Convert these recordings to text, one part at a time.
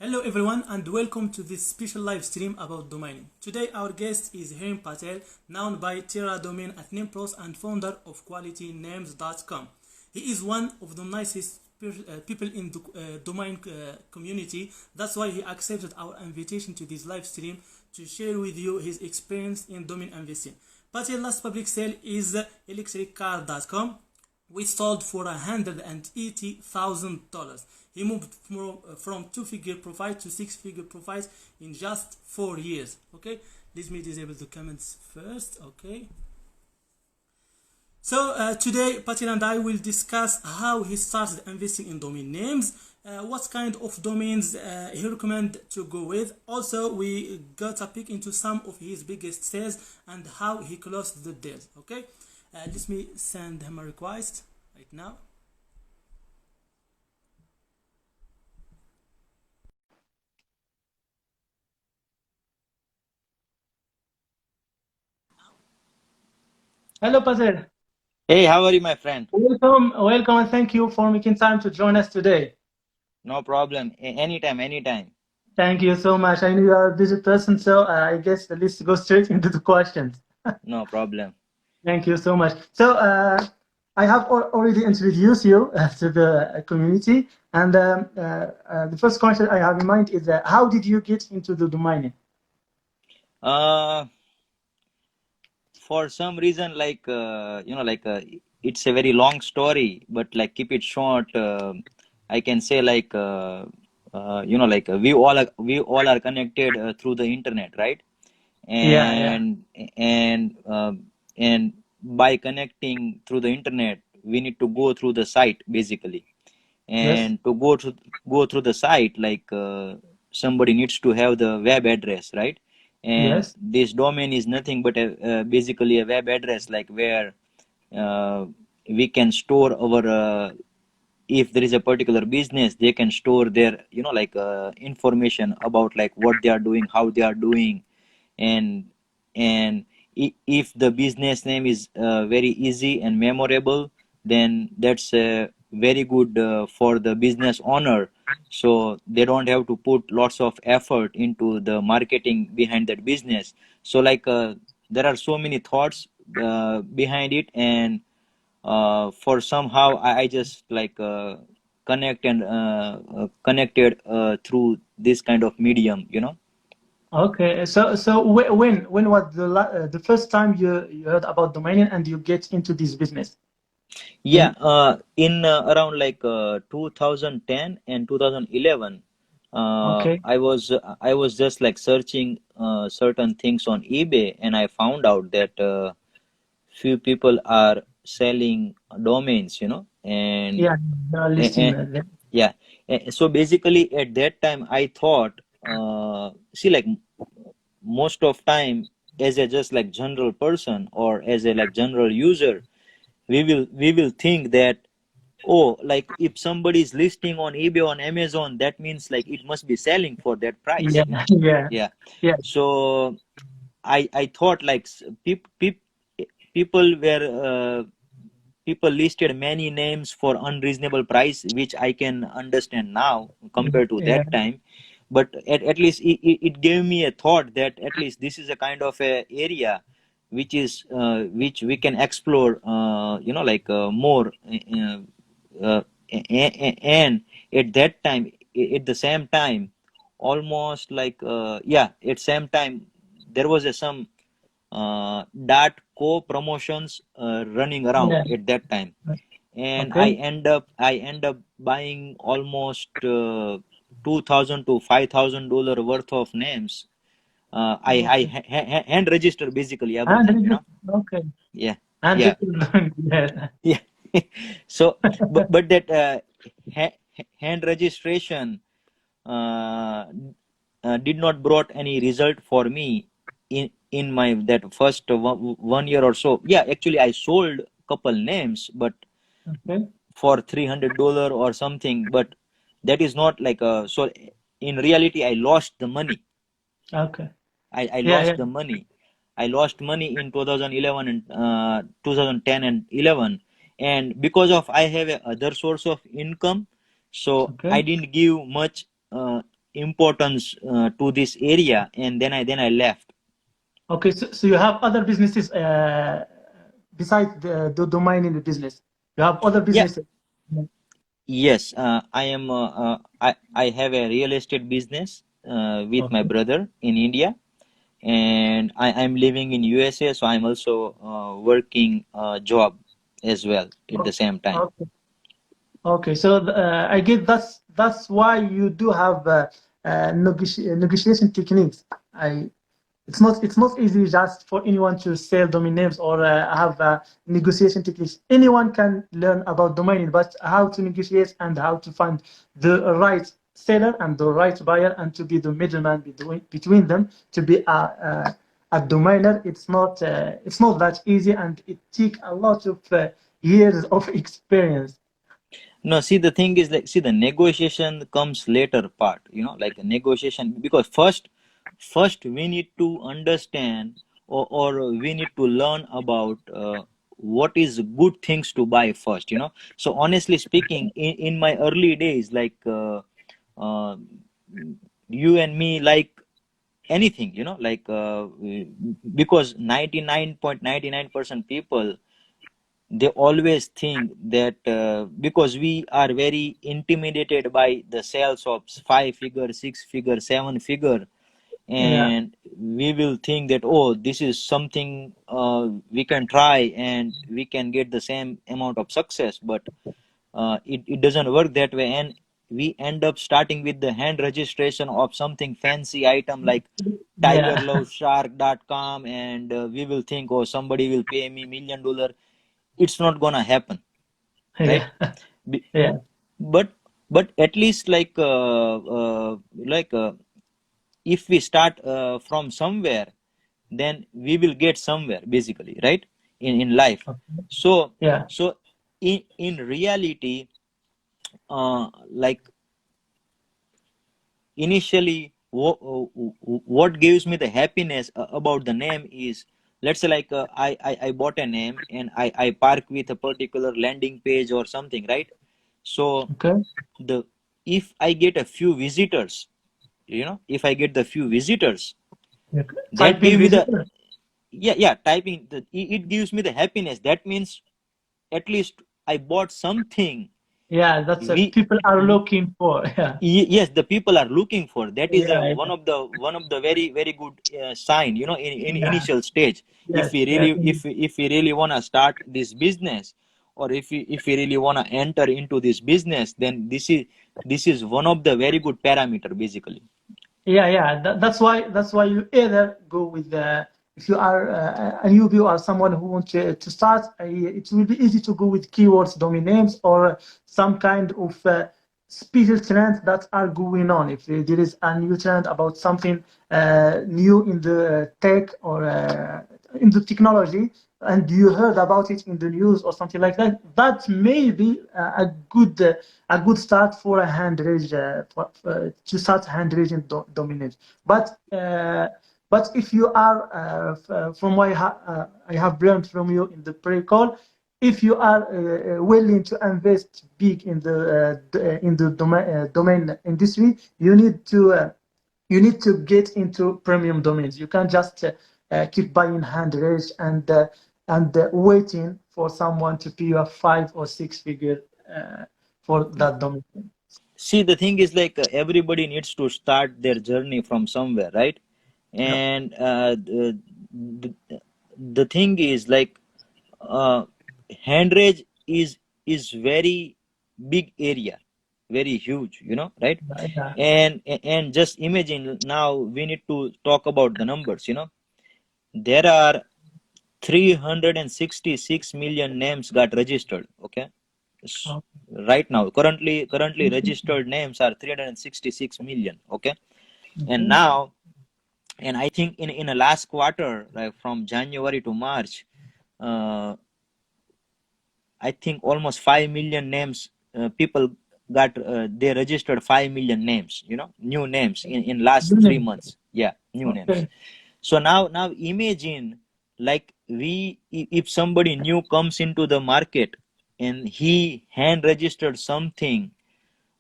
Hello everyone and welcome to this special live stream about domaining. Today our guest is Hiren Patel, known by Terra Domain at Nimpros and founder of QualityNames.com. He is one of the nicest people in the domain community. That's why he accepted our invitation to this live stream to share with you his experience in domain investing. Patel last public sale is electriccar.com, we sold for $180,000. He moved from two-figure profit to six-figure profit in just 4 years. Okay, let me disable the comments first. Okay. So today, Patil and I will discuss how he started investing in domain names, what kind of domains he recommend to go with. Also, we got a peek into some of his biggest sales and how he closed the deals. Okay, let me send him a request right now. Hello, Patel. Hey, how are you, my friend? Welcome, and thank you for making time to join us today. No problem. Anytime, anytime. Thank you so much. I know you are a busy person, so I guess let's go straight into the questions. No problem. Thank you so much. So I have already introduced you to the community, and the first question I have in mind is how did you get into the domain? Uh, for some reason, it's a very long story, but like keep it short. I can say we all are connected through the internet, right? Yeah, yeah. And by connecting through the internet, we need to go through the site basically. Yes. And to go through the site, somebody needs to have the web address, right? And Yes. this domain is nothing but basically a web address, like where uh, we can store our if there is a particular business, they can store their information about like what they are doing, how they are doing. And and if the business name is very easy and memorable, then that's very good for the business owner, so they don't have to put lots of effort into the marketing behind that business. So there are so many thoughts behind it, and for somehow I just connected through this kind of medium. Okay, so when was the first time you heard about dominion and you get into this business? Yeah, In in around 2010 and 2011, okay, I was just like searching certain things on eBay, and I found out that few people are selling domains, and, yeah, they are listing and that. yeah. So basically, at that time, I thought, see, like most of time, as a just like general person or as a like general user, we will think that, oh, like if somebody is listing on eBay, on Amazon, that means like it must be selling for that price, Yeah, yeah, yeah. yeah, So I thought like people were people listed many names for unreasonable price, which I can understand now compared to yeah. that time. But at least it gave me a thought that at least this is a kind of a area which we can explore, more. And at that time, at the same time, almost at same time, there was some dot co promotions running around Yeah. at that time, and Okay. I end up buying almost 2,000 to $5,000 worth of names. I Okay. hand register basically And everything, okay. yeah. And Yeah. it is yeah. Yeah. So but that hand registration uh, did not brought any result for me in my that first one year or so. Yeah, actually I sold couple names, but Okay. for $300 or something, but that is not like a, so in reality I lost the money. Okay. I Yeah, lost yeah. the money. I lost money in 2011 and 2010 and 11, and because of I have a other source of income, so Okay. I didn't give much importance to this area, and then I left. Okay, so you have other businesses besides the domain in the business. You have other Yeah. businesses. Yes, I have a real estate business with my Okay. brother in India, and I'm living in USA, so I'm also working job as well at the same time. Okay. Okay. So I guess that's why you do have negotiation techniques. I it's not easy just for anyone to sell domain names or have negotiation techniques. Anyone can learn about domaining, but how to negotiate and how to find the right seller and the right buyer and to be the middleman between them to be a domainer. It's not that easy, and it takes a lot of years of experience. No, see, the thing is, like, see, the negotiation comes later part, like a negotiation, because first we need to understand, or we need to learn about what is good things to buy first. So honestly speaking, in my early days, like uh, you and me, like anything, like because 99.99% people, they always think that because we are very intimidated by the sales of 5 figure, 6 figure, 7 figure, Yeah, and we will think that, oh, this is something we can try and we can get the same amount of success, but it doesn't work that way, and we end up starting with the hand registration of something fancy item like yeah, tigerloveshark.com, and we will think, oh, somebody will pay me $1 million. It's not gonna happen, right? yeah, Be- yeah. but but at least, if we start from somewhere, then we will get somewhere, basically, right, in life. Okay. So Yeah. so in reality, like, initially, what gives me the happiness about the name is, let's say, like, I bought a name and I park with a particular landing page or something, right? So Okay. the if I get a few visitors, if I get the few visitors, Okay. that Typing give me the, visitor. yeah, typing it gives me the happiness. That means at least I bought something. Yeah, that's we people are looking for. Yeah. Yes, the people are looking for. That is Yeah. one of the very, very good sign, in Yeah. initial stage. If Yes. we Yes. really if we really want to start this business, or if we really want to enter into this business, then this is one of the very good parameter, basically. Yeah, yeah. That's why you either go with the if you are a newbie or someone who wants to start, it will be easy to go with keywords, domain names, or some kind of special trends that are going on. If there is a new trend about something new in the tech or in the technology, and you heard about it in the news or something like that, that may be a good start for a hand raise to start hand raising dominance. But if you are from what I have learned from you in the pre-call, if you are willing to invest big in the domain industry, you need to get into premium domains. You can't just keep buying hand raised and waiting for someone to pay you a 5 or 6 figure for that domain. See, the thing is, like, everybody needs to start their journey from somewhere, right? Yeah. And the, the thing is, like, uh, hand raise is very big area, very huge, right? Yeah. And just imagine, now we need to talk about the numbers. There are 366 million names got registered. Okay. S- right now, currently registered names are 366 million. Okay. And Okay. now, and I think in a last quarter, like from January to March, uh, I think almost 5 million names, people got, they registered 5 million names, new names in last 3 months. Yeah, new names. Okay. So now imagine, like, if somebody new comes into the market and he hand registered something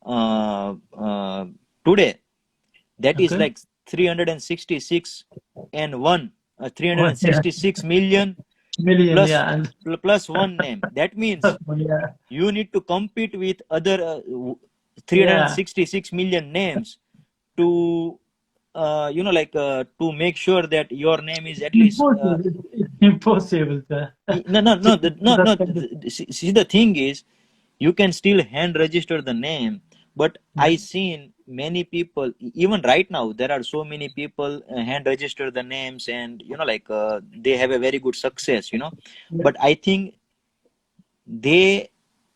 uh, uh, today, That is Okay. like 366 and one, One, yeah. 366 million Million, plus yeah, and plus one name. That means yeah, you need to compete with other yeah. 366 million names to to make sure that your name is at least Impossible. It's impossible no no to no no that no kind of. see, the thing is you can still hand register the name, but I Yeah. seen many people, even right now there are so many people hand register the names, and they have a very good success, Yeah. but I think they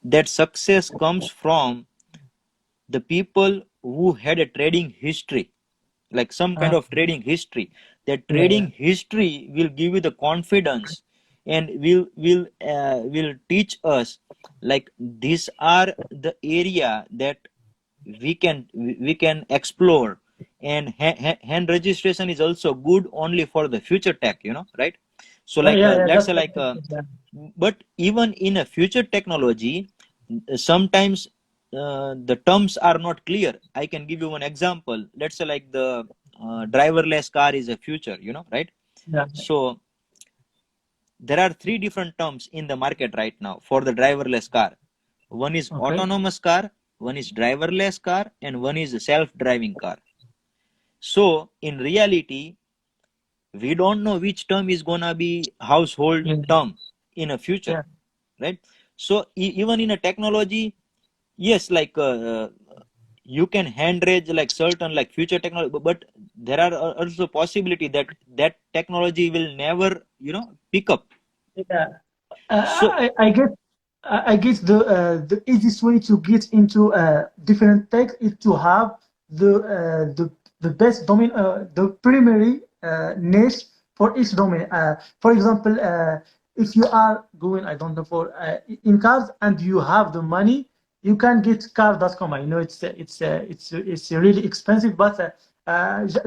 that success comes from the people who had a trading history, like some kind Ah, of trading history. That yeah, trading yeah. history will give you the confidence and will teach us like these are the area that we can explore. And hand registration is also good only for the future tech, right? So Oh, yeah, yeah. let's That's say yeah. but even in a future technology, sometimes the terms are not clear. I can give you one example. Let's say like the driverless car is a future, right? Yeah. So there are three different terms in the market right now for the driverless car. One is Okay. autonomous car, one is driverless car, and one is self-driving car. So in reality, we don't know which term is gonna be household Yeah. term in a future, Yeah. right? So even in a technology, yes, you can hand raise like certain like future technology, but there are also possibility that that technology will never pick up. Yeah. So I guess the easiest way to get into different tech is to have the best domain, the primary niche for each domain. For example, if you are going, I don't know, for in cars and you have the money, you can get cars.com. I know it's really expensive, but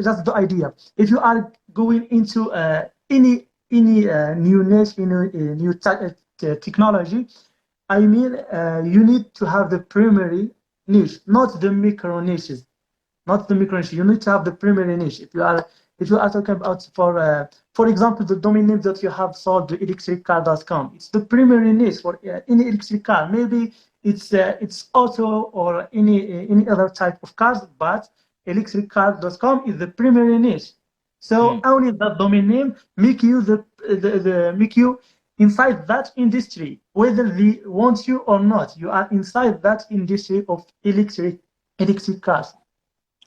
just the idea. If you are going into any new niche, any new technology, I mean, you need to have the primary niche, not the micro niches, not the micro niche. You need to have the primary niche. If you are talking about for example, the domain name that you have sold, the electriccar.com, it's the primary niche for any electric car. Maybe it's auto or any other type of cars, but electriccar.com is the primary niche. So hmm, only that domain name make you make you inside that industry, whether they want you or not. You are inside that industry of electric cars.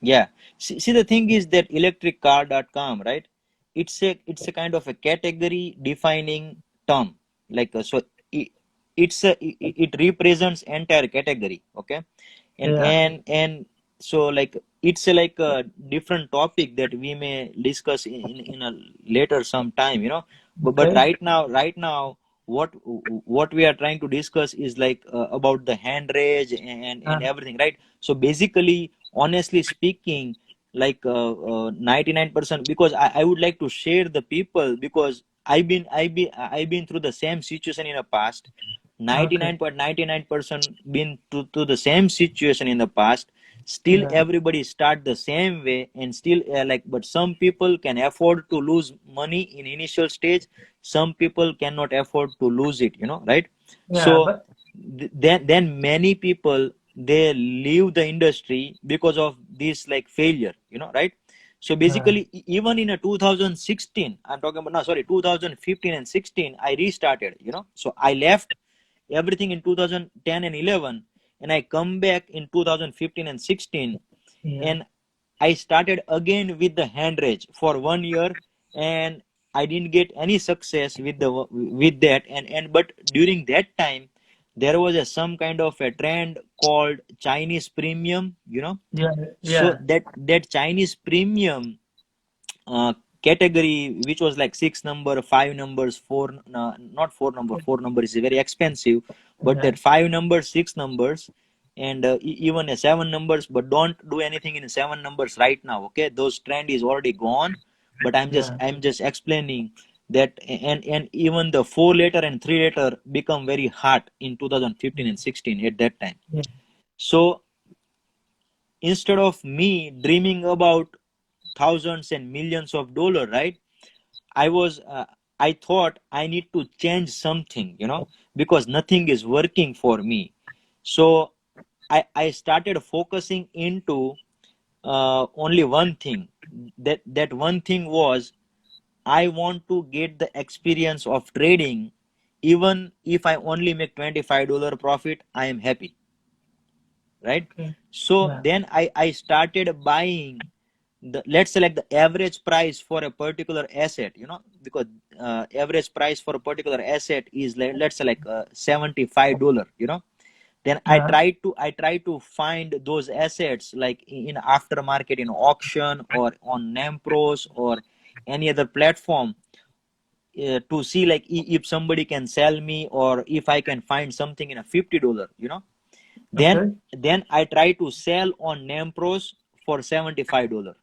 yeah, see, the thing is that electriccar.com, right? It's a kind of a category defining term. It, it represents entire category, okay? and Yeah. and and so like it's like a different topic that we may discuss in a later some time, but Okay. right now what we are trying to discuss is like about the hand raise and Uh, everything, right? So basically, honestly speaking, 99%, because I would like to share the people, because I've been through the same situation in the past. okay. 99.99% been to the same situation in the past. Still Yeah. everybody start the same way, and still but some people can afford to lose money in initial stage. Some people cannot afford to lose it, right? Yeah. So But then many people, they leave the industry because of this like failure, right? So yeah. basically, even in a 2016, I'm talking about, no, sorry, 2015 and 16, I restarted, so I left everything in 2010 and 11, and I come back in 2015 and 16, Yeah. and I started again with the hand raise for 1 year, and I didn't get any success with that. And but during that time, there was some kind of a trend called Chinese premium, Yeah. so Yeah. that Chinese premium uh, category, which was like six number, five numbers, four, not four number is very expensive, but Yeah. that five numbers, six numbers, and even a seven numbers, but don't do anything in seven numbers right now, okay? Those trend is already gone, but Yeah. I'm just explaining that. And even the four letter and three letter become very hot in 2015 and 16 at that time. Yeah. So instead of me dreaming about thousands and millions of dollars, right? I was I thought I need to change something, because nothing is working for me. So I started focusing into only one thing. That one thing was, I want to get the experience of trading. Even if I only make $25 profit, I am happy, right? Okay. So Yeah. then I started buying let's select the average price for a particular asset, because average price for a particular asset is, let's say, like $75, then Yeah. I try to find those assets like in aftermarket, in auction, or on Nampros or any other platform, to see like if somebody can sell me, or if I can find something in a $50, then Okay. I try to sell on Nampros for $75.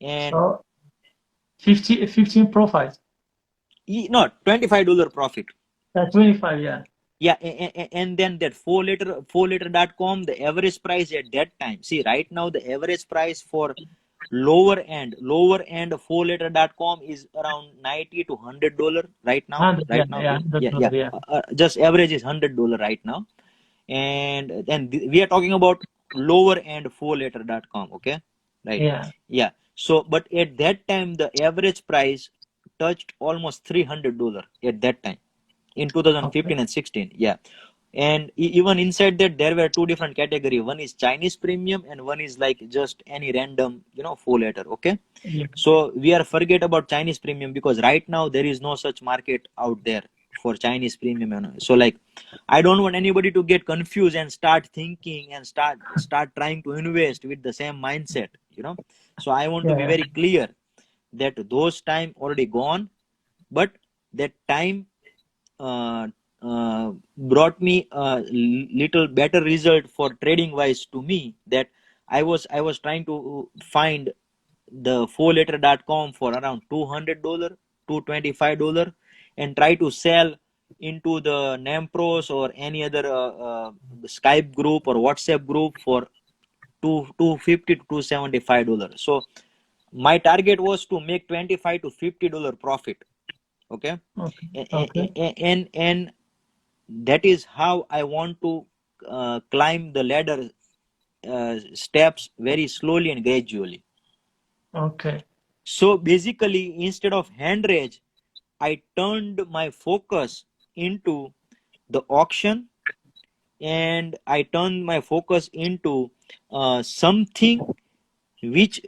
And So 15 profit. no, $25 profit. 25. Yeah. Yeah, and then that 4liter.com, the average price at that time. See, right now the average price for lower end 4liter.com is around $90 to $100 right now. 100. Yeah. Right now, Yeah. yeah, yeah. $100. Yeah. Just average is $100 right now, and then we are talking about lower end 4liter.com. Okay, right? Yeah. Yeah. So, but at that time, the average price touched almost $300 at that time, in Okay. 2015 and 16. Yeah. And even inside that, there were two different category. One is Chinese premium, and one is like just any random 4 liter. Okay. Yeah. So we are forget about Chinese premium, because right now there is no such market out there for Chinese premium. So like, I don't want anybody to get confused and start thinking and start trying to invest with the same mindset. So I want to Yeah. be Yeah. very clear that those time already gone, but that time uh, brought me a little better result for trading wise to me, that I was trying to find the 4liter.com for around $200, $225, and try to sell into the Nampros or any other Skype group or WhatsApp group for 250 to $275. So my target was to make $25 to $50 profit. Okay. Okay. Okay. And that is how I want to climb the ladder steps very slowly and gradually. Okay. So basically, instead of hand raise, I turned my focus into the auction, and I turned my focus into something which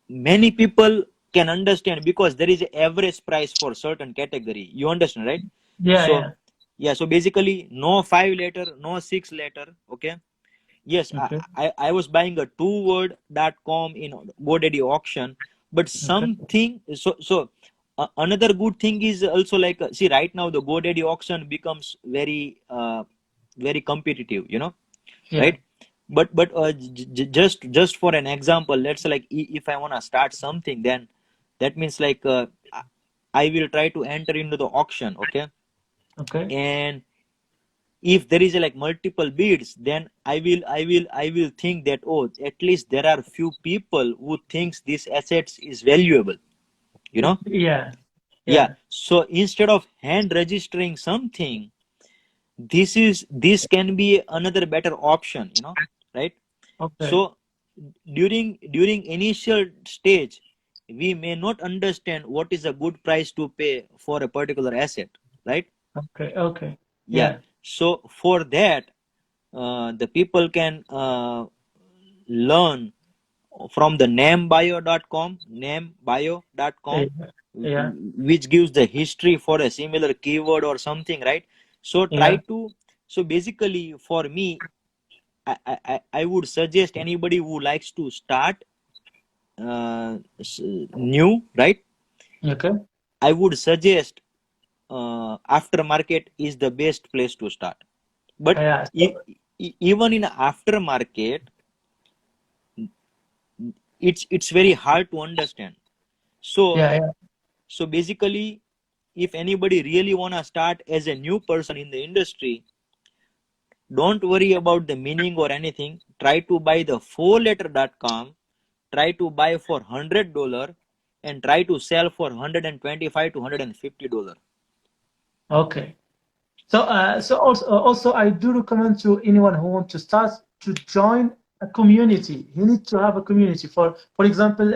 many people can understand, because there is an average price for certain category. You understand, right? Yeah. So Yeah. yeah, so basically, no 5 liter, no 6 liter. Okay. Yes, Okay. I was buying a two-word.com in GoDaddy auction, but Okay. something. So another good thing is also like, see, right now the GoDaddy auction becomes very competitive, Yeah. right? But just for an example, let's say like, if I wanna start something, then that means like, I will try to enter into the auction. Okay. Okay. And if there is like multiple bids, then I will think that, oh, at least there are few people who thinks this assets is valuable, you know Yeah. yeah. Yeah. So instead of hand registering something, this can be another better option, right? Okay. So during initial stage, we may not understand what is a good price to pay for a particular asset, right? Okay. Okay. Yeah. Yeah. So for that, the people can learn from the Yeah. namebio.com, Yeah. which gives the history for a similar keyword or something, right? So try Yeah. to, so basically for me, I would suggest anybody who likes to start new, right? Okay. I would suggest aftermarket is the best place to start. But Yeah. So, even in aftermarket, it's very hard to understand. So yeah. Yeah. so basically, if anybody really wanna start as a new person in the industry, don't worry about the meaning or anything. Try to buy the 4liter.com, try to buy for $100 and try to sell for $125 to $150. Okay. So also I do recommend to anyone who wants to start to join a community. You need to have a community. For example,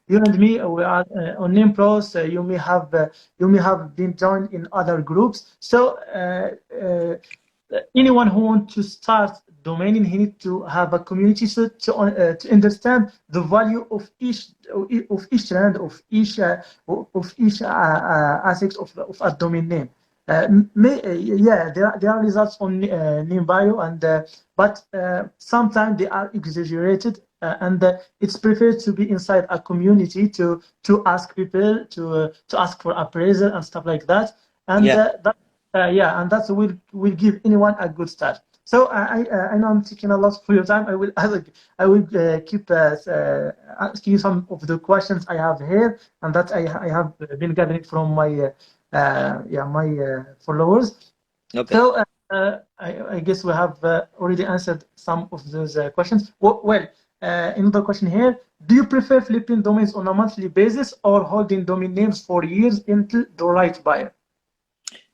you and me, we are on NamePros. You may have been joined in other groups. So anyone who wants to start domaining, he needs to have a community to understand the value of each trend of each aspect of a domain name. Yeah, there are results on NameBio, but sometimes they are exaggerated, and it's preferred to be inside a community to ask people to ask for appraisal and stuff like that, and Yeah. and that will give anyone a good start. So I know I'm taking a lot for your time. I will keep asking you some of the questions I have here and that I have been gathering from my followers. Okay. So I guess we have already answered some of those questions. Well, another question here: do you prefer flipping domains on a monthly basis or holding domain names for years until the right buyer?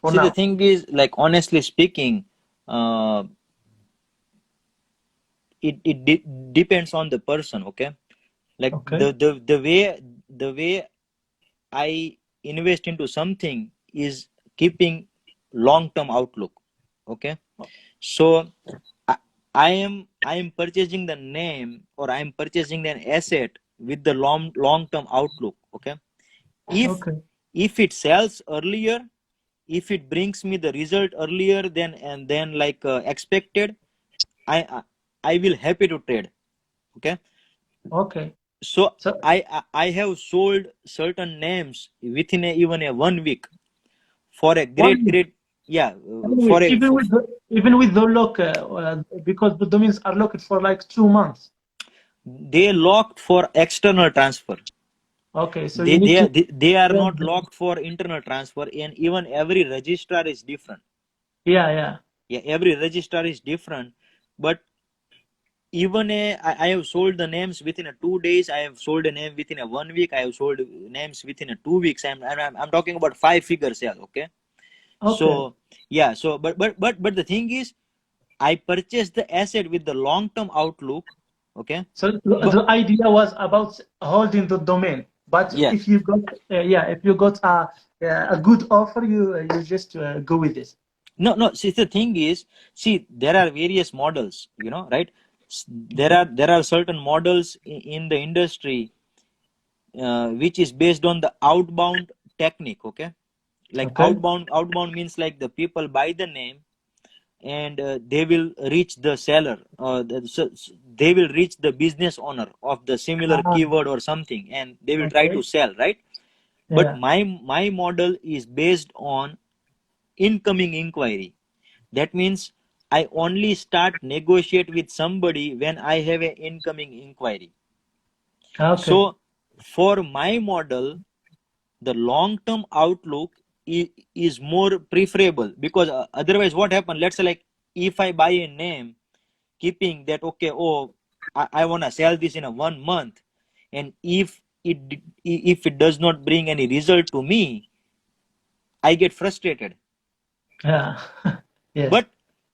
See, the thing is, like, honestly speaking, it depends on the person. Okay, like the way I invest into something is keeping long-term outlook. Okay, so I am purchasing the name, or I am purchasing an asset with the long-term outlook. Okay, if it sells earlier, if it brings me the result earlier than like expected, I will happy to trade. Okay. So I have sold certain names within even a 1 week for a great yeah for a even with the lock because the domains are locked for like 2 months. They locked for external transfer. Okay, so they are not locked for internal transfer, and even every registrar is different. Yeah, every registrar is different, but even I have sold the names within a 2 days. I have sold a name within a 1 week. I have sold names within a 2 weeks. I'm talking about 5-figure sale. Okay. So yeah, so but the thing is, I purchased the asset with the long-term outlook. Okay. So the idea was about holding the domain, but if you got a good offer, you just go with it. No. See, the thing is, there are various models, right? There are certain models in the industry which is based on the outbound technique. Okay, like outbound means like the people buy the name and they will reach the seller, they will reach the business owner of the similar keyword or something, and they will try to sell, right? But my model is based on incoming inquiry. That means I only start negotiate with somebody when I have an incoming inquiry. So for my model, the long-term outlook is more preferable, because otherwise what happens, let's say, like, if I buy a name keeping that, okay, I want to sell this in a 1 month, and if it does not bring any result to me, I get frustrated. But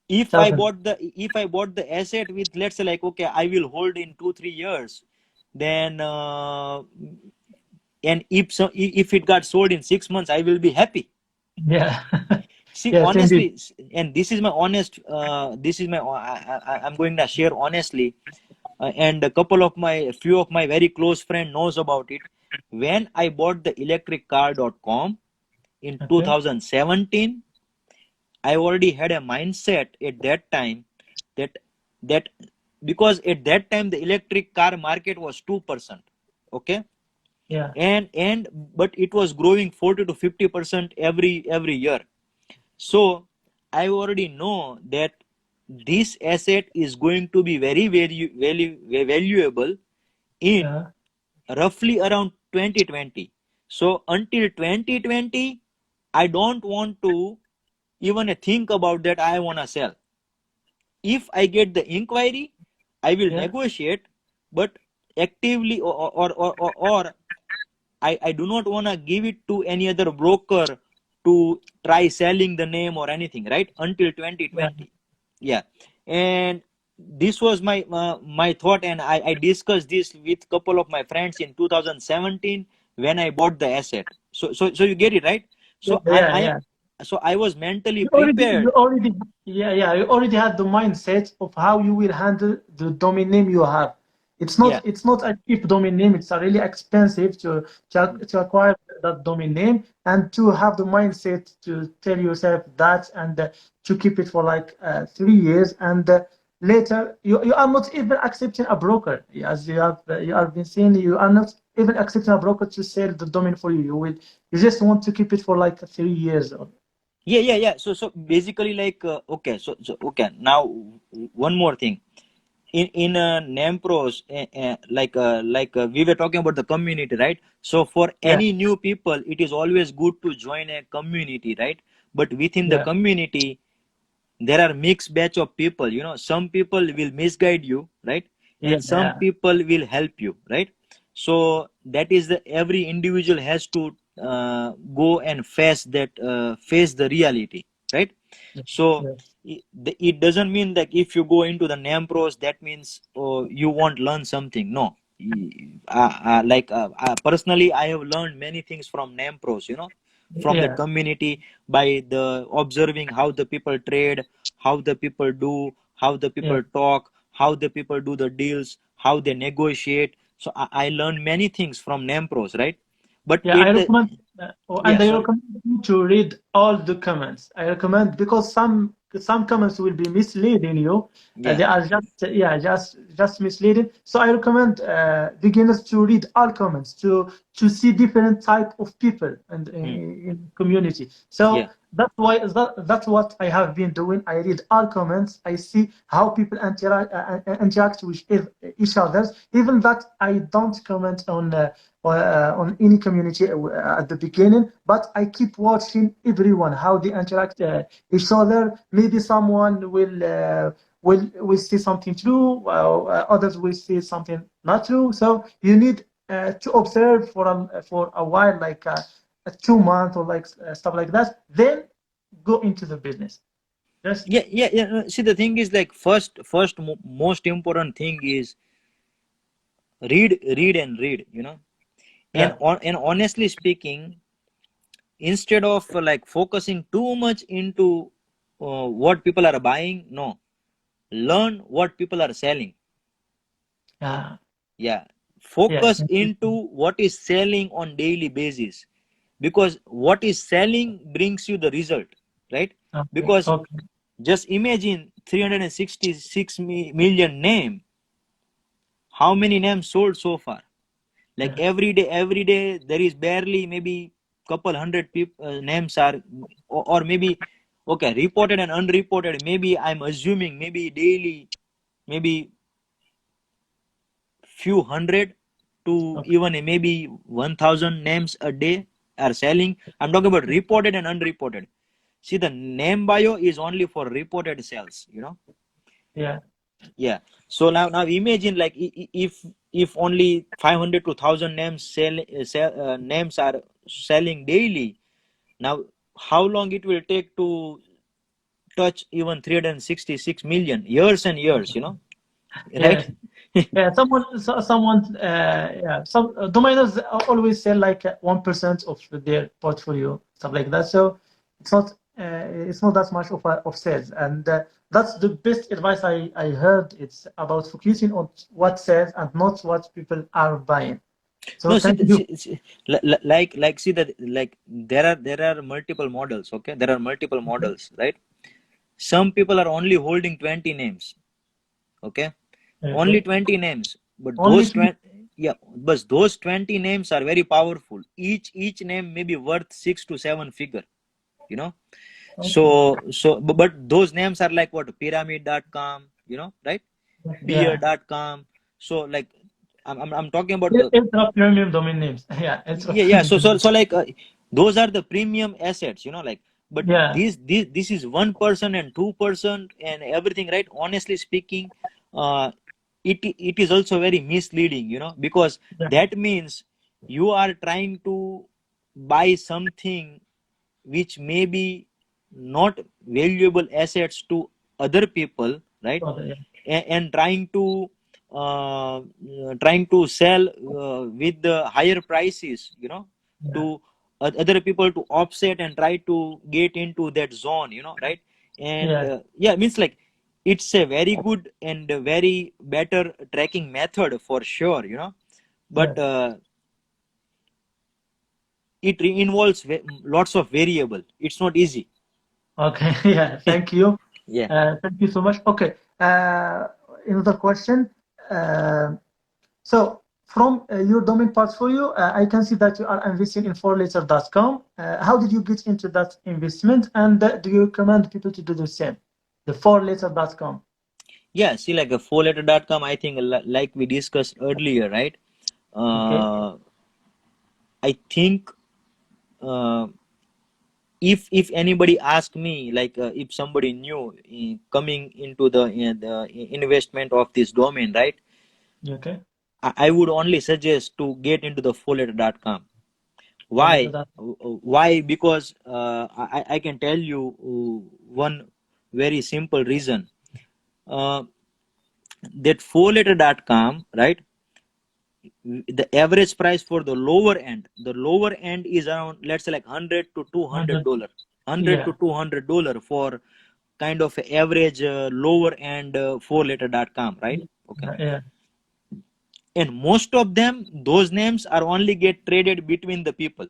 if I bought the asset with, let's say, like, okay, I will hold in 2-3 years, then and if it got sold in 6 months, I will be happy. See, honestly, and this is my honest I'm going to share honestly, and a few of my very close friend knows about it. When I bought the electriccar.com in 2017, I already had a mindset at that time that because at that time the electric car market was 2%. Okay. But it was growing 40 to 50% every year. So I already know that this asset is going to be very valuable in roughly around 2020. So until 2020, I don't want to even think about that I want to sell. If I get the inquiry, I will negotiate, but actively, or I do not want to give it to any other broker to try selling the name or anything, right? Until Yeah. 2020. Yeah. And this was my thought, and I discussed this with couple of my friends in 2017 when I bought the asset. So you get it, right? Yeah. So Yeah. Yeah. I was mentally You prepared. already, yeah, yeah, you already had the mindset of how you will handle the domain name you have. Yeah. It's not a cheap domain name. It's a really expensive to acquire that domain name, and to have the mindset to tell yourself that, and to keep it for like 3 years, and later you are not even accepting a broker, as you have been saying. You are not even accepting a broker to sell the domain for you. You just want to keep it for like 3 years. Yeah. So basically, like, okay, okay. Now, one more thing. In Nempros, we were talking about the community, right? So for Yeah, any new people, it is always good to join a community, right? But within the yeah. community, there are mixed batch of people. Some people will misguide you, right? Yeah, And some yeah, people will help you, right? So that is the every individual has to go and face the reality, right? yeah, So yeah, it doesn't mean that if you go into the NAMPROs, that means you won't learn something. No. Personally, I have learned many things from NAMPROs, from that yeah, community, by the observing how the people trade, how the people do, how the yeah. people talk, how the people do the deals, how they negotiate. So I learned many things from NAMPROs, right? But Yeah, I it the recommend, yeah, I sorry. recommend you to read all the comments. I recommend, because some comments will be misleading you. Yeah. They are just misleading. So I recommend beginners to read all comments, to see different type of people and Hmm. in community. So Yeah. that's what I have been doing. I read all comments. I see how people interact with each others. Even that I don't comment on any community at the beginning, but I keep watching everyone how they interact each other. Maybe someone will see something true, while others will see something not true. So you need to observe for a while, like 2 months or like stuff like that. Then go into the business. Just Yeah. No, see, the thing is, like, most important thing is read. And yeah, honestly speaking, instead of like focusing too much into what people are buying, no, learn what people are selling. yeah, Yeah. yeah. Focus into what is selling on daily basis, because what is selling brings you the result, right? Okay, Because okay. just imagine 366 million name. How many names sold so far? Like Yeah, every day there is barely maybe couple hundred people names are, or maybe, okay, reported and unreported, maybe I'm assuming maybe daily, maybe few hundred to okay. even maybe 1000 names a day are selling. I'm talking about reported and unreported. See, the name bio is only for reported sales. Yeah, Yeah. So now imagine, like, if only 500 to 1000 names are selling daily. Now, how long it will take to touch even 366 million? Years and years, yeah. right? Yeah, someone, yeah, some domainers always sell like 1% of their portfolio, stuff like that. So it's not that much of sales, and that's the best advice I heard. It's about focusing on what sells and not what people are buying. So No, see, thank you. see that, like, there are multiple models. Okay, there are multiple models, right? Some people are only holding 20 names. Okay, only Okay. 20 names, but Only those two. 20, yeah, but those 20 names are very powerful. Each name may be worth 6 to 7 figure, you know Okay. but those names are like what, pyramid.com, right? Yeah. beer.com. So, like, I'm talking about the, Ultra premium domain names. Yeah, ultra yeah. premium domain. So like, those are the premium assets, like, but Yeah. this is 1% and 2% and everything, right? Honestly speaking, uh it is also very misleading, because Yeah. that means you are trying to buy something which may be not valuable assets to other people, right? Okay. And uh, trying to sell with the higher prices, Yeah. to other people to offset and try to get into that zone, right? And Yeah. yeah, means like it's a very good and a very better tracking method for sure, Yeah. but it involves lots of variable. It's not easy. Okay. Yeah. Thank you. Yeah. Thank you so much. Okay. Another question. Uh, So from your domain portfolio, I can see that you are investing in 4letter.com. How did you get into that investment? And do you recommend people to do the same? The 4letter.com. Yeah, see, like a 4letter.com, I think, like we discussed earlier, right? Okay. Uh, I think uh, if anybody ask me, like if somebody new coming into the investment of this domain, right? Okay. I would only suggest to get into the 4letter.com. Why? 4letter. Why? Because I can tell you one very simple reason. Uh, that 4letter.com, right? The average price for the lower end is around, let's say, like 100 to 200 dollar, 100 to Yeah. 200 dollar for kind of average lower end 4letter.com, right? Okay. Yeah. And most of them, those names are only get traded between the people,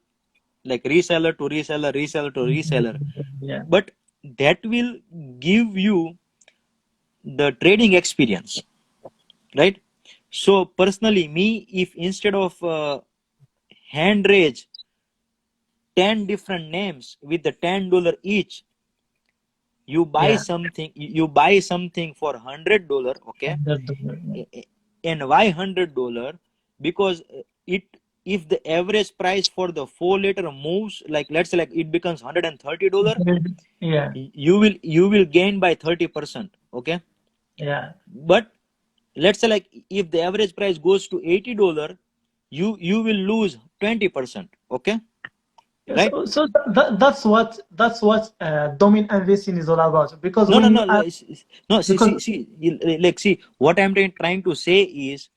like reseller to reseller, reseller to reseller. Yeah. But that will give you the trading experience, right? So personally, me, if instead of hand raise 10 different names with the $10 each, Yeah. you buy something for $100, okay? Yeah. And why $100? Because it if the average price for the 4 liter moves, like let's say like it becomes $130, Yeah. you will gain by 30%, okay? Yeah. But let's say like if the average price goes to $80, you will lose 20%, okay? Yeah, Right? so that's what domain investing is all about. Because No, no, when no, you ask, no. See, because like, see, what I'm trying to say is,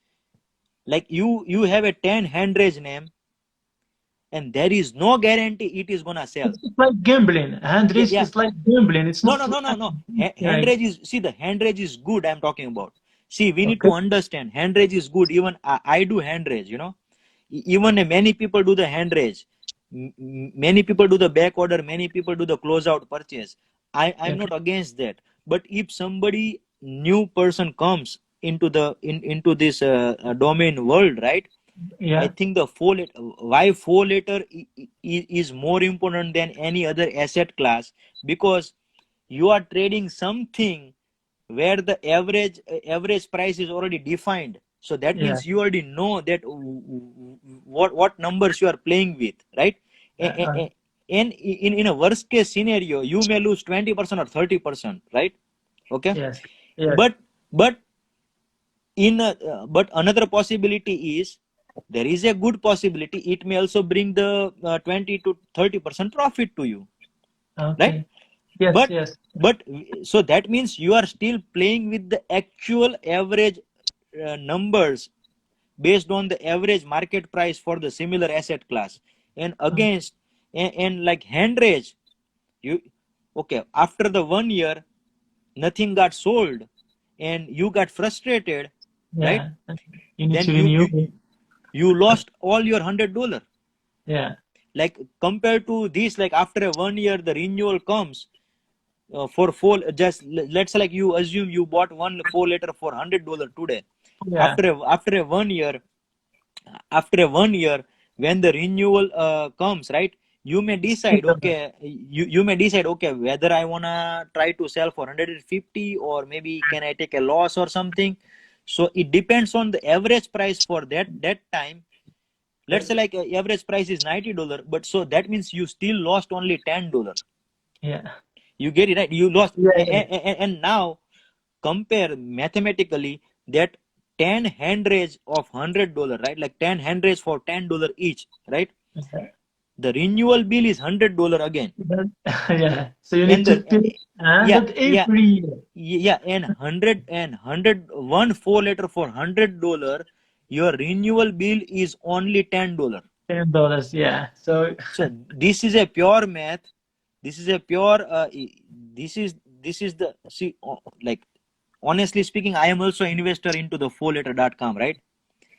like, you have a 10 hand raise name, and there is no guarantee it is gonna sell. it's like gambling. Hand Yeah, race yeah. is like gambling. It's No, not no, no, no, no. Hand right. raise is, see, the hand raise is good. I'm talking about. See, we need Okay. to understand hand raise is good. Even I do hand raise. Even many people do the hand raise. Many people do the back order. Many people do the closeout purchase. I'm Okay. not against that. But if somebody new person comes into this domain world, right? I Yeah. think the why 4 liter is more important than any other asset class, because you are trading something where the average price is already defined. So that Yeah. means you already know that what numbers you are playing with, right? And in a worst case scenario, you may lose 20% or 30%, right? Okay. Yes. Yes. But but another possibility is, there is a good possibility it may also bring the 20 to 30% profit to you, right? Okay. Yes. but Yes. but so that means you are still playing with the actual average numbers based on the average market price for the similar asset class, and against, and like hand raise, you, okay, after the 1 year nothing got sold and you got frustrated, right? Yeah. You need Then to renew. you lost all your $100. Yeah. Like compared to this, like after a 1 year the renewal comes for four, just let's say like you assume you bought 1 4 liter for $100 today. Yeah. After a 1 year, when the renewal comes, right, you may decide, okay, you may decide, okay, whether I wanna try to sell for 150, or maybe can I take a loss or something. So it depends on the average price for that time. Let's say like average price is $90, but so that means you still lost only $10. Yeah. You get it, right? You lost. Yeah. And now compare mathematically that 10 hand raise of $100, right? Like 10 hand raise for $10 each, right? Okay. The renewal bill is $100 again. Yeah. So you need And to the pay yeah, 100 yeah, every year. yeah, and 100 one 4 letter for $100, your renewal bill is only $10. $10. Yeah. So So this is a pure math. This is a pure this is the see like honestly speaking, I am also investor into the 4letter.com, right?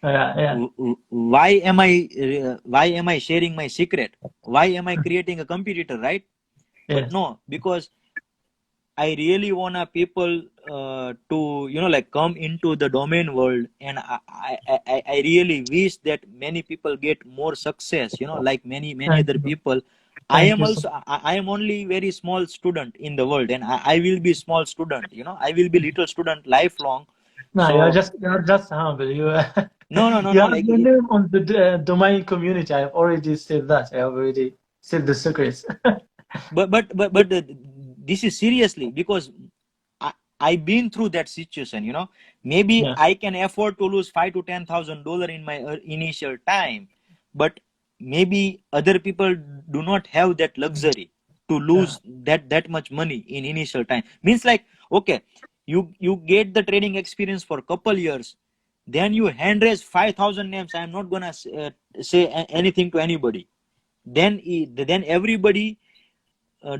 yeah. Why am I sharing my secret? Why am I creating a competitor, right? But Yes. no, because I really wanna people to like come into the domain world, and I really wish that many people get more success. Like many Thank other you. people. Thank you so I am only very small student in the world, and I will be small student. I will be little student lifelong. No, So you're just humble. You no you no have like your name on the domain community. I've already said that. I have already said the secrets. but this is seriously because I've been through that situation. Maybe Yeah. I can afford to lose $5,000 to $10,000 in my initial time, but maybe other people do not have that luxury to Yeah. lose that much money in initial time. Means like, okay, you get the trading experience for a couple years, then you hand raise 5,000 names. I'm not gonna say anything to anybody. Then everybody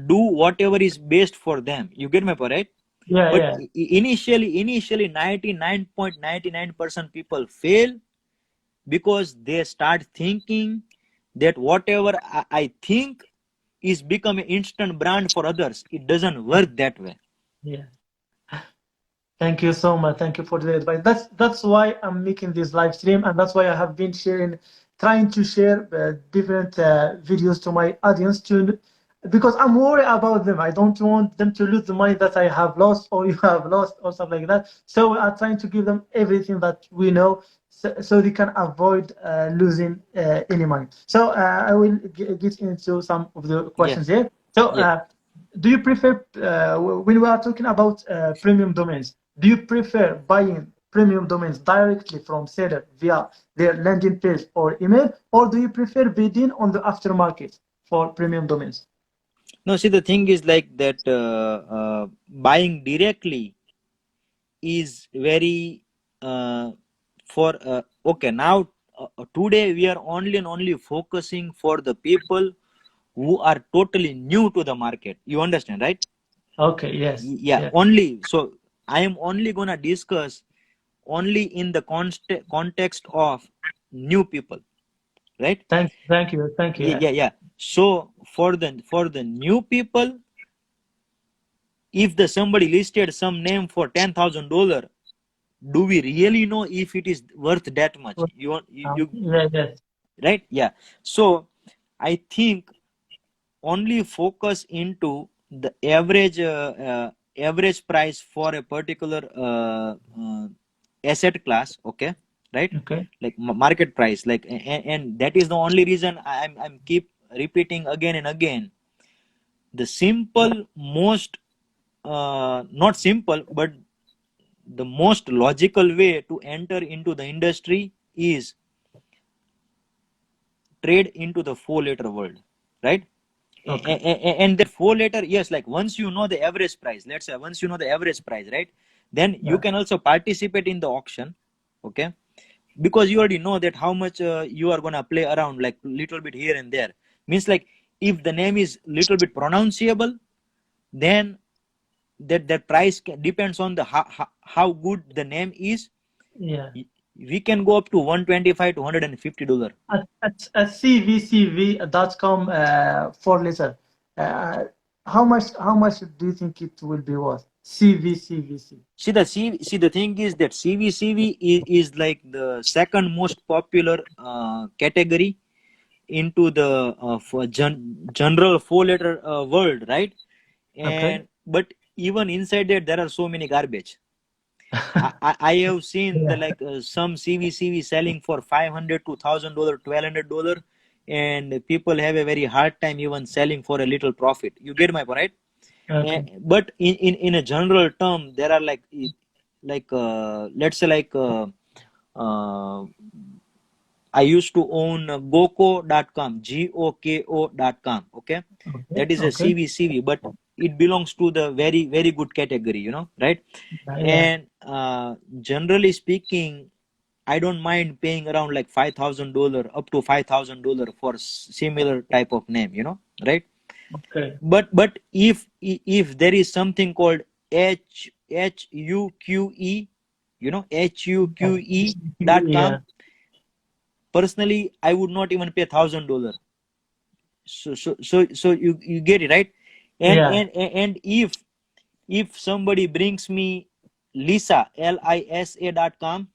do whatever is best for them. You get my point, right? Yeah. But Yeah. initially 99.99% people fail because they start thinking that whatever I think is become an instant brand for others. It doesn't work that way. Yeah. Thank you so much. Thank you for the advice. That's why I'm making this live stream, and that's why I have been trying to share different videos to my audience because I'm worried about them. I don't want them to lose the money that I have lost or you have lost or something like that. So we are trying to give them everything that we know, so they can avoid losing any money. So I will get into some of the Yeah, questions here. So. yeah. Do you prefer, when we are talking about premium domains, do you prefer buying premium domains directly from seller via their landing page or email, or do you prefer bidding on the aftermarket for premium domains? No, see, the thing is like that buying directly is very for okay now today we are only and only focusing for the people who are totally new to the market. You understand, right? Okay, yes, Yeah, yeah. only. So I am only gonna discuss only in the context of new people, right? Thank you, thank you. Yeah, Yeah, yeah, yeah. So for the new people, if the somebody listed some name for $10,000, do we really know if it is worth that much? You want you yeah, yes, right? Yeah. So I think only focus into the average price for a particular asset class, okay, right? okay, Like market price, like, and that is the only reason I'm keep repeating again and again. The simple most not simple, but the most logical way to enter into the industry is trade into the 4 letter world, right? okay, And that 4 letter, yes, like once you know the average price, let's say once you know the average price, right, then you yeah, can also participate in the auction, okay, because you already know that how much you are going to play around, like little bit here and there. Means like if the name is little bit pronounceable, then that price depends on the how good the name is. yeah. We can go up to 125 to $150. At cvcv.com 4 letter, uh, how much do you think it will be worth? CVCVC. See, the thing is that CVCV is like the second most popular category into the for general 4 letter world, right? Okay. And but even inside that, there are so many garbage. I have seen the Yeah. like some CVCV selling for $500 to $1,000, $1,200, and people have a very hard time even selling for a little profit. You get my point, right? Okay. But in a general term, there are like let's say like uh, I used to own Goko.com, Goko.com. Okay, Okay. that is a Okay. CV, but it belongs to the very very good category, right? Yeah. And generally speaking, I don't mind paying around like $5,000 up to $5,000 for similar type of name, right? Okay. But if there is something called HUQE, Yeah. HUQE.com, personally I would not even pay $1,000. So you get it, right? and Yeah. and and if somebody brings me Lisa.com,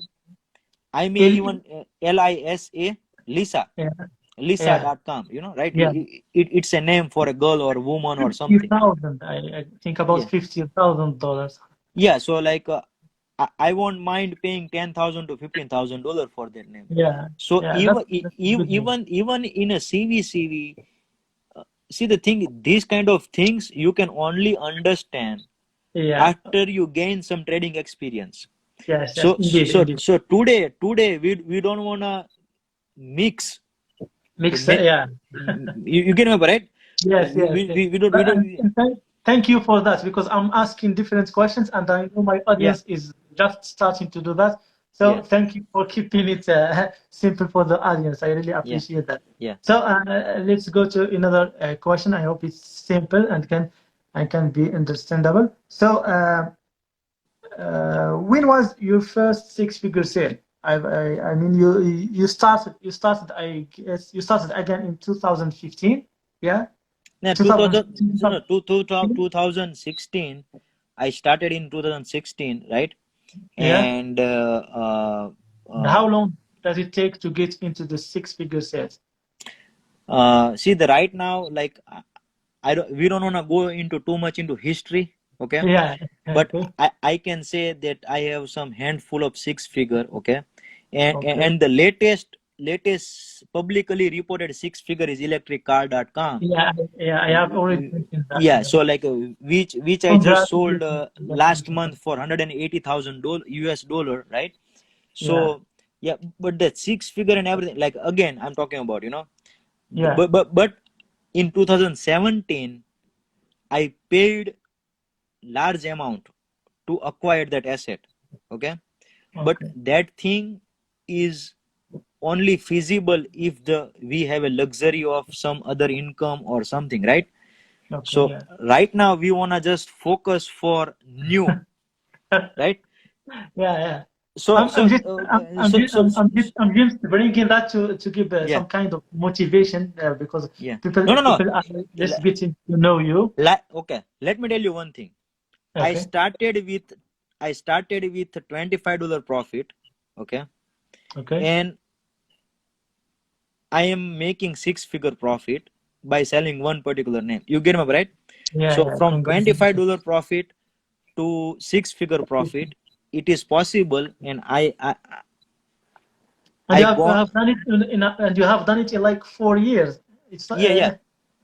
I may Il- even Lisa Lisa yeah. Yeah. Lisa.com, right? Yeah. It's a name for a girl or woman or something. 50,000. I think about Yeah, $50,000. yeah. So like I won't mind paying $10,000 to $15,000 for that name. Yeah. So Yeah. even That's a good name. even in a CV, see the thing, these kind of things you can only understand Yeah. after you gain some trading experience. Yes. Yes. So Indeed. so Indeed. so today we don't wanna mix the Mix. Yeah. you get me, right? Yes. Yes. Yes. We don't But, thank you for that, because I'm asking different questions and I know my yeah, audience is just starting to do that. So yeah, thank you for keeping it simple for the audience. I really yeah, appreciate that. yeah. So let's go to another question. I hope it's simple and can be understandable. So when was your first six-figure sale? I mean you started, I guess you started again in 2015, yeah? Now 2015. no, 2016, I started in 2016, right? Yeah. And And how long does it take to get into the six-figure sales? see the right now, like we don't want to go into too much into history, okay? Yeah. But Okay. I can say that I have some handful of six figure, okay? Okay. And the latest publicly reported six figure is electriccar.com. Yeah. Yeah. I have already mentioned that. Yeah, Yeah. so like which I just sold Congratulations. last Congratulations. month for $180,000 US dollar, right? Yeah. So yeah, but that six figure and everything, like again I'm talking about, Yeah. but in 2017 I paid large amount to acquire that asset, okay? But Okay. that thing is only feasible if the we have a luxury of some other income or something, right? Okay. So Yeah. right now we want to just focus for new, right? Yeah. Yeah. so I'm so just uh, so so, so I'm just bringing that to give yeah, some kind of motivation because yeah, people no, no, no. people are just getting to know you. Okay, let me tell you one thing. i Okay. started with I started with $25 profit, okay? Okay. And I am making six figure profit by selling one particular name. You get me, right? Yeah. So Yeah. from Congratulations. $25 profit to six figure profit, it is possible, and And I you go, have done it and you have done it in like 4 years. It's yeah, yeah.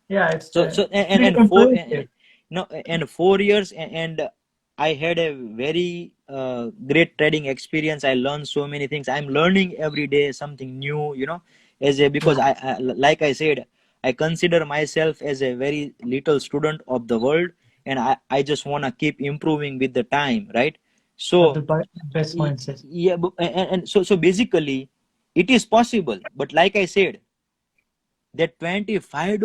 yeah, it's So really impressive. no, and 4 years, and I had a very great trading experience. I learned so many things. I'm learning every day something new, as a Yeah. because like I said, I consider myself as a very little student of the world, and I just want to keep improving with the time, right? Have the So best mindset. yeah, and so basically it is possible, but like I said, that $25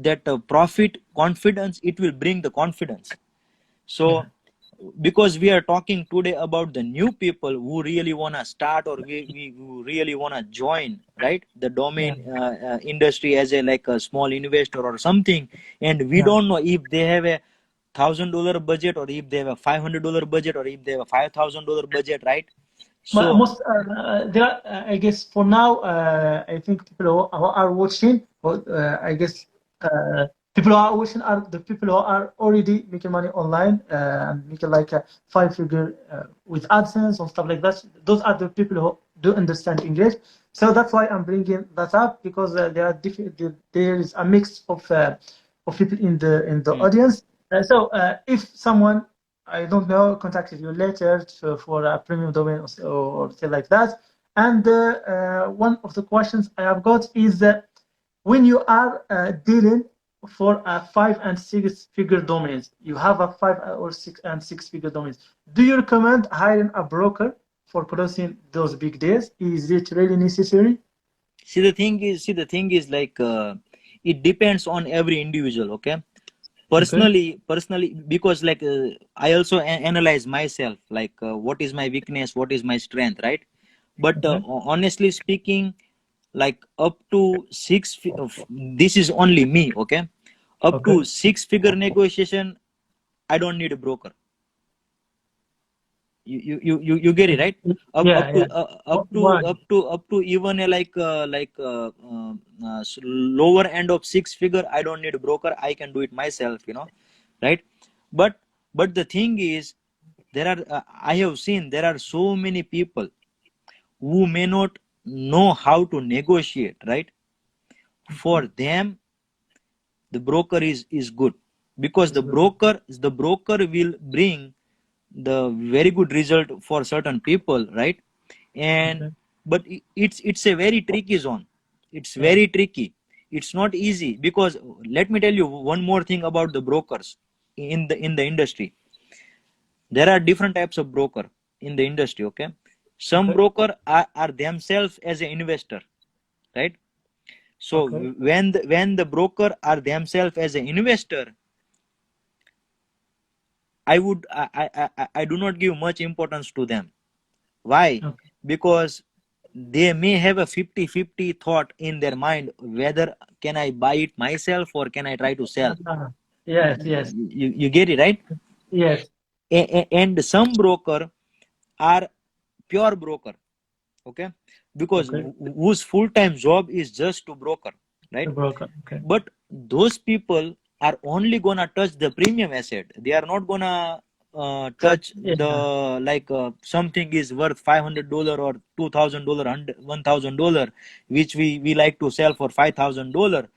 that profit confidence, it will bring the confidence. Yeah. So because we are talking today about the new people who really want to start, or we who really want to join, right, the Yeah. domain industry as a like a small investor or something, and we Yeah. don't know if they have a $1,000 budget, or if they have a $500 budget, or if they have a $5,000 budget, right? So Most there are, I guess for now, I think people who are watching, or I guess people who are watching are the people who are already making money online and making like a five-figure with AdSense and stuff like that. Those are the people who do understand English. So that's why I'm bringing that up, because there are there is a mix of people in the hmm, audience. So if someone I don't know, contacted you later for a premium domain or something like that. And one of the questions I have got is when you are dealing for a 5 and 6 figure domains, you have a 5 or 6 and 6 figure domains. Do you recommend hiring a broker for closing those big deals? Is it really necessary? See, the thing is like it depends on every individual. Okay. Okay. Personally, because like I also analyze myself, like what is my weakness, what is my strength, right? But Okay. honestly speaking, like up to this is only me, okay? Up Okay. to 6 figure negotiation, I don't need a broker. You get it, right? up up Yeah, to yeah. Why? up to even lower end of 6 figure, I don't need a broker, I can do it myself, right? but but the thing is, there are I have seen there are so many people who may not know how to negotiate, right? For them, the broker is good, because It's good. the broker will bring the very good result for certain people, right? And Okay. but it's a very tricky zone. It's Yeah. very tricky. It's not easy, because let me tell you one more thing about the brokers in the industry. There are different types of broker in the industry, okay? Some Okay. broker are themselves as an investor, right? So Okay. when the broker are themselves as an investor, I do not give much importance to them. Why? Okay. Because they may have a 50-50 thought in their mind, whether can I buy it myself or can I try to sell. Ah, yes, yes, You get it, right? yes. And some broker are pure broker, okay? Because Okay. whose full-time job is just to broker, The right? broker. Okay. But those people are only gonna touch the premium asset. They are not gonna So, touch the, yeah. like something is worth $500 or $2,000, $1,000, which we like to sell for $5,000.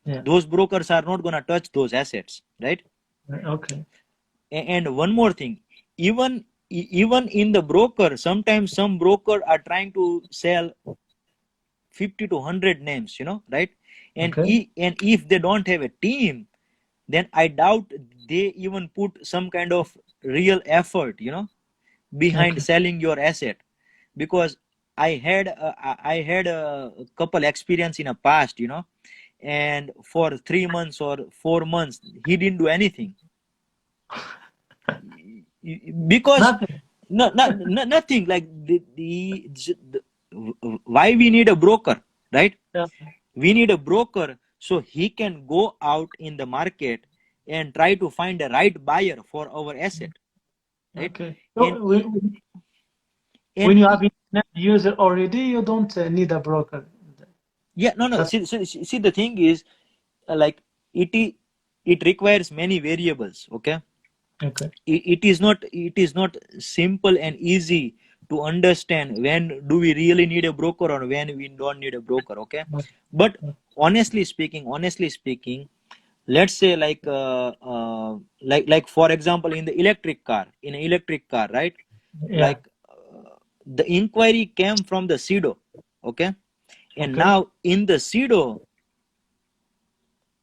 Yeah. Those brokers are not gonna touch those assets, right? Okay. And one more thing, even even in the broker, sometimes some broker are trying to sell 50 to 100 names, right? And Okay. and if they don't have a team, then I doubt they even put some kind of real effort, behind Okay. selling your asset. Because I had a couple experience in a past, and for 3 months or 4 months, he didn't do anything. Because Nothing. nothing, like why we need a broker, right? Yeah. We need a broker so he can go out in the market and try to find the right buyer for our asset, right? Okay. and So and when you have internet user already, you don't need a broker. yeah, no, That's see, the thing is, like it requires many variables, okay? okay. It is not simple and easy to understand when do we really need a broker or when we don't need a broker, okay? But honestly speaking, let's say like for example, in the electric car, right? Yeah. Like the inquiry came from the CEDO, okay? And Okay. now in the CEDO,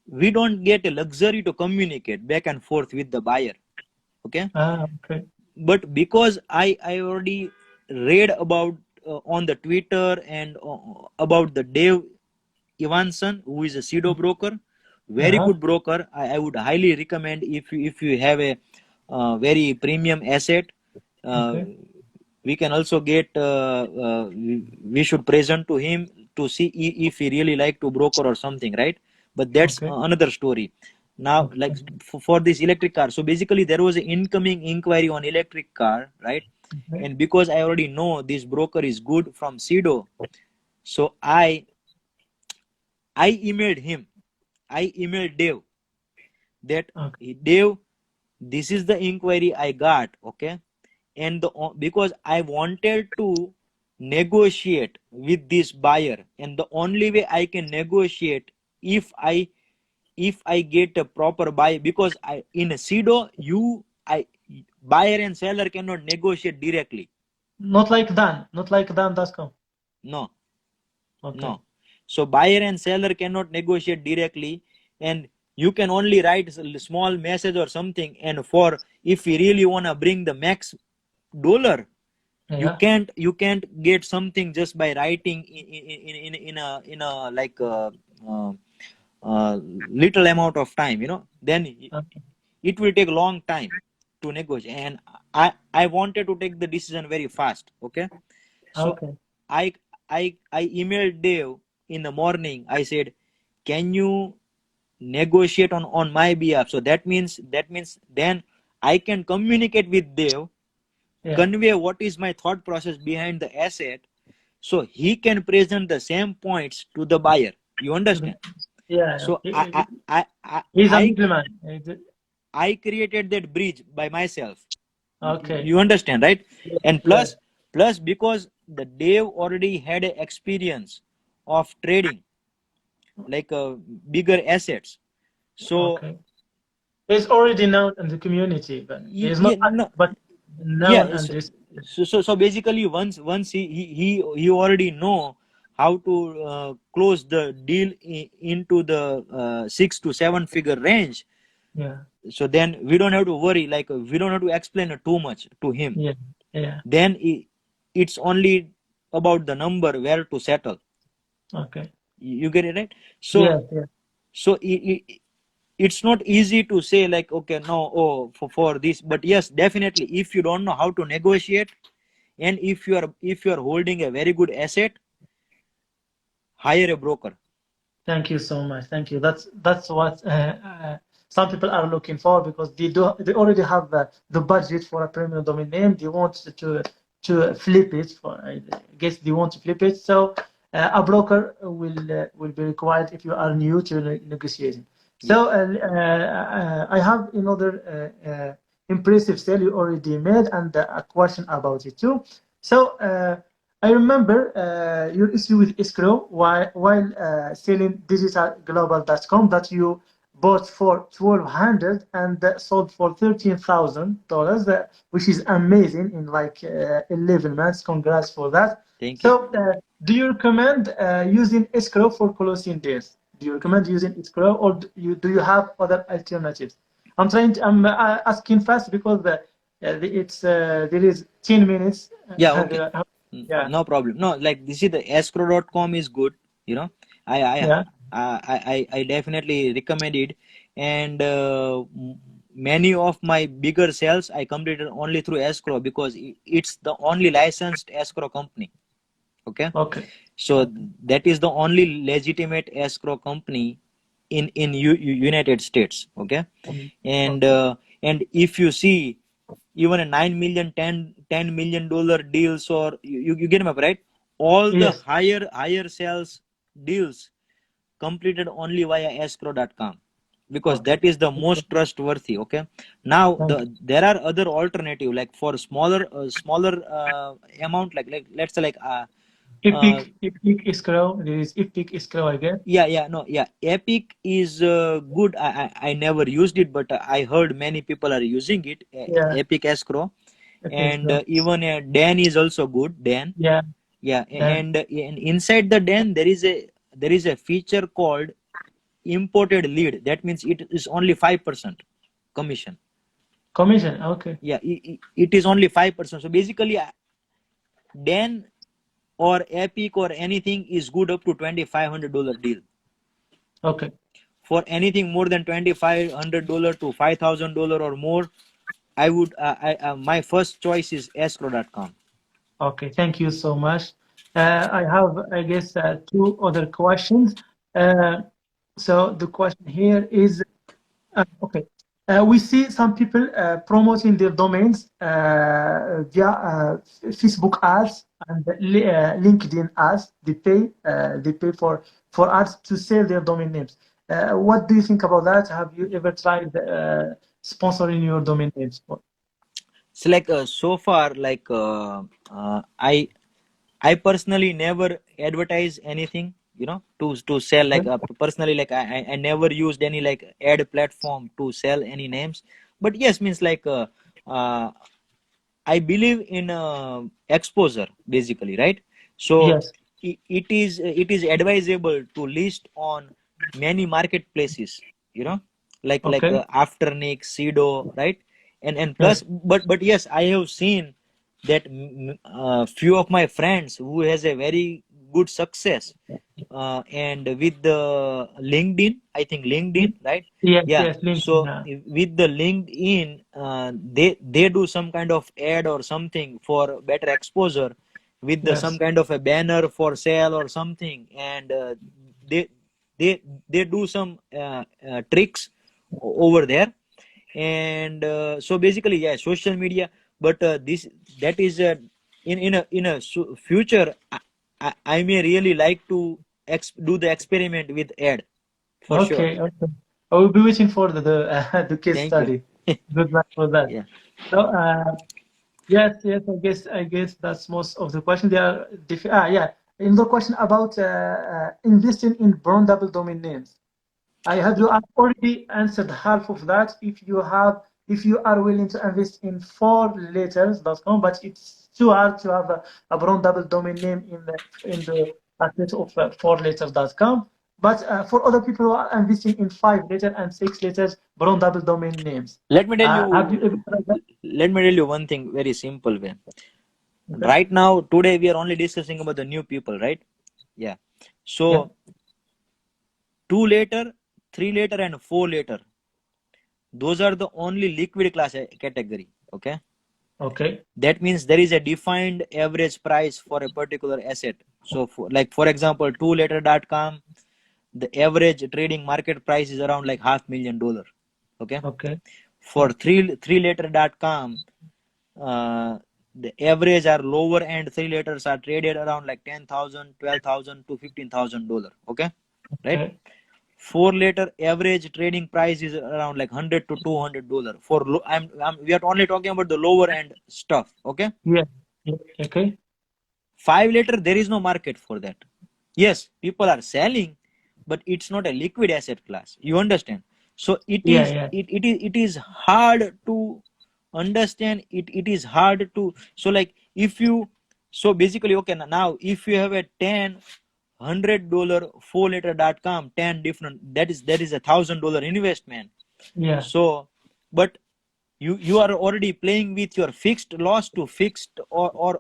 we don't get a luxury to communicate back and forth with the buyer, okay? Ah, okay. But because I already read about on the Twitter and about the Dave Evanson, who is a CEDO broker, very Uh-huh. good broker. I would highly recommend, if you have a very premium asset. uh, Okay. we can also get we should present to him to see if he really like to broker or something, right? But that's Okay. another story. Now, like Okay. for this electric car, so basically there was an incoming inquiry on electric car, right? Okay. And because I already know this broker is good from CEDO, so I emailed him. I emailed Dave that, Okay. Dave, this is the inquiry I got, okay? And because I wanted to negotiate with this buyer, and the only way I can negotiate, if I get a proper buy, because I in a CEDO, buyer and seller cannot negotiate directly. Not like Dan, not like Dan.com. No, Okay. no. So buyer and seller cannot negotiate directly, and you can only write a small message or something. And for if we really want to bring the max dollar, you Yeah. can't get something just by writing in a like little amount of time, you know. Then Okay. it will take long time to negotiate, and I wanted to take the decision very fast. Okay, so Okay. I emailed Dave in the morning. I said, can you negotiate on my behalf? So that means then I can communicate with Dave, Yeah. convey what is my thought process behind the asset, so he can present the same points to the buyer. You understand? Yeah. So He's a middleman. I created that bridge by myself. Okay. You understand, right? Yeah. And plus because the Dave already had an experience of trading like bigger assets. So Okay. He's already known in the community, but he's not yeah, no, but known yeah. and this. So basically, once he already know how to close the deal into the 6 to 7 figure range. Yeah. So then we don't have to worry, like we don't have to explain it too much to him. Yeah. Yeah. Then it's only about the number where to settle. Okay. You get it, right? So Yeah. Yeah. so it's not easy to say like, okay, no, oh, for this. But yes, definitely, if you don't know how to negotiate, and if you are holding a very good asset, hire a broker. Thank you so much. Thank you. That's what some people are looking for, because they already have the budget for a premium domain name. They want to flip it for, I guess they want to flip it. So a broker will be required if you are new to negotiating. So I have another impressive sale you already made, and a question about it too. So I remember your issue with escrow while selling digitalglobal.com, that you bought for 1,200 and sold for $13,000, which is amazing in like 11 months. Congrats for that. Thank you. So, do you recommend using escrow for closing deals? Do you recommend using escrow, or do you have other alternatives? I'm asking fast because there is 10 minutes. Yeah, okay. Yeah. No problem. No, like this is the escrow.com is good. You know, I I Yeah. I definitely recommend it, and many of my bigger sales I completed only through escrow because it's the only licensed escrow company. Okay. Okay. So that is the only legitimate escrow company in United States. Okay. And if you see even a 9 million, $10 million deals, or you get me up, right? All the Yes. higher sales deals completed only via escrow.com, because Okay. that is the most trustworthy. Okay. Now there are other alternative, like for smaller amount, like let's say like Epic escrow. There is Epic escrow, I guess. yeah, Epic is good. I never used it, but I heard many people are using it. Yeah. Epic escrow. Epic And escrow. even Dan is also good. Dan. Yeah. And inside the Dan there is a feature called imported lead. That means it is only 5% commission. Commission. Okay. Yeah, it is only 5%. So basically, Dan or Epic or anything is good up to $2,500 deal. Okay. For anything more than $2,500 to $5,000 or more, I would my first choice is escrow.com. Okay. Thank you so much. I have, I guess, two other questions. So the question here is, okay. We see some people promoting their domains via Facebook ads and LinkedIn ads. They pay for ads to sell their domain names. What do you think about that? Have you ever tried sponsoring your domain names? So like so far, like I personally never advertise anything, you know, to sell. Like personally, like I never used any like ad platform to sell any names. But yes, means like uh, I believe in exposure basically, right? So Yes. it is advisable to list on many marketplaces, like Okay. Afternic, Sido, right? And Yes. plus, but yes, I have seen that few of my friends who has a very good success, and with the LinkedIn, I think LinkedIn, right? Yes. Yeah. Yes. LinkedIn. So with the LinkedIn, they do some kind of ad or something for better exposure with some Yes. kind of a banner for sale or something, and they they do some tricks over there, and so basically, yeah, social media. But this that is in a future. I may really like to do the experiment with ad for sure. Okay. Okay. I will be waiting for the case Thank you. study. Good luck for that. Yeah. So, yes, yes, I guess that's most of the question. They are yeah. In the question about investing in brandable domain names, you have already answered half of that. If you are willing to invest in 4letters.com, but it's too hard to have a brandable domain name in the asset of 4letters.com. But for other people who are investing in 5 letter and 6 letters brandable domain names, Let me tell have you you. ever tried that? Let me tell you one thing very simple way. Okay. Right now, today we are only discussing about the new people, right? Yeah. Yeah. So 2 letter, 3 letter, and 4 letter. Those are the only liquid class category. Okay. Okay. That means there is a defined average price for a particular asset. So, for example, 2letter.com, the average trading market price is around like $500,000. Okay. Okay. For Yeah. 3letter.com, the average or lower end 3 letters are traded around like 10,000, 12,000 to $15,000. Okay. Right. Okay. 4 letter average trading price is around like $100 to $200 for we are only talking about the lower end stuff. Okay. Yeah. Yeah. Okay. 5 letter, there is no market for that. Yes, people are selling, but it's not a liquid asset class. You understand? So it Yeah. is Yeah. it is hard to understand. It is hard to, so like if you, so basically, okay, now if you have a $100 4letter.com, 10 different, that is $1,000 investment. Yeah. So, but you are already playing with your fixed loss to fixed or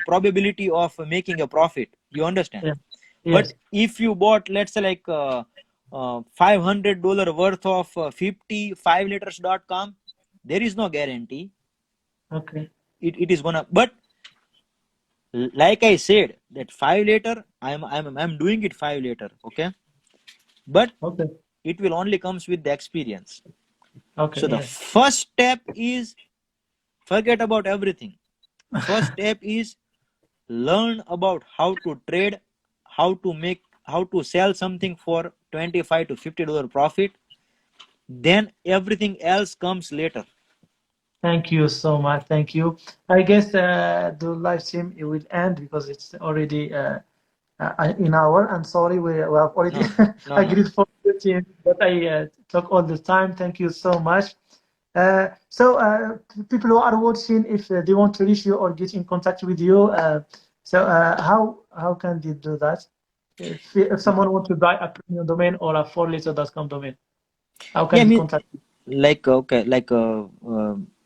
probability of making a profit. You understand? Yeah. But Yes. if you bought, let's say, like $500 worth of 55letters.com, there is no guarantee Okay. it is gonna. But like I said, that 5 letter, I'm doing it 5 letter. Okay. But Okay. it will only comes with the experience. Okay. So the Yes. first step is forget about everything. First step is learn about how to trade, how to sell something for 25 to $50 profit. Then everything else comes later. Thank you so much. Thank you. I guess the live stream it will end because it's already an hour. I'm sorry, we have already No, no, no. agreed for 15, but I took all the time. Thank you so much. So people who are watching, if they want to reach you or get in contact with you, how can they do that? If someone wants to buy a premium domain or a 4letter.com domain, how Yeah, can I they mean, contact you? like, okay, like,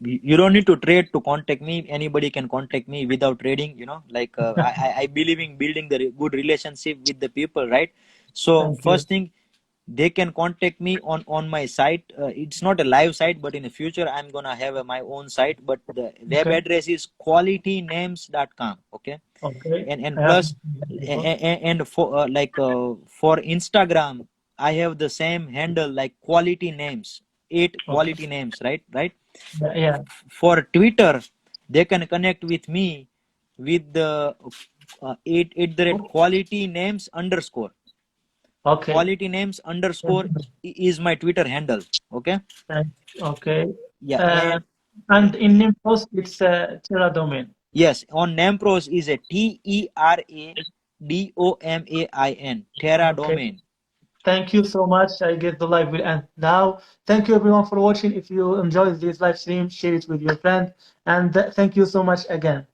you don't need to trade to contact me. Anybody can contact me without trading. Like, I believe in building the good relationship with the people, right? So Thank you. first thing, they can contact me on my site. It's not a live site, but in the future I'm gonna have my own site. But the web Okay. address is qualitynames.com. Okay. Okay. And I have plus, and for Instagram, I have the same handle, like quality names, 8 quality okay. names, right. Yeah. Yeah. For Twitter, they can connect with me with the 8 quality names underscore. Okay. Quality names underscore is my Twitter handle. Okay. Okay. Yeah. Uh, and in Nymphos, it's Terra domain. Yes, on Nampros is a TERADOMAIN, Terra Okay. domain. Thank you so much. I guess the live will end now. Thank you everyone for watching. If you enjoyed this live stream, share it with your friend. And thank you so much again.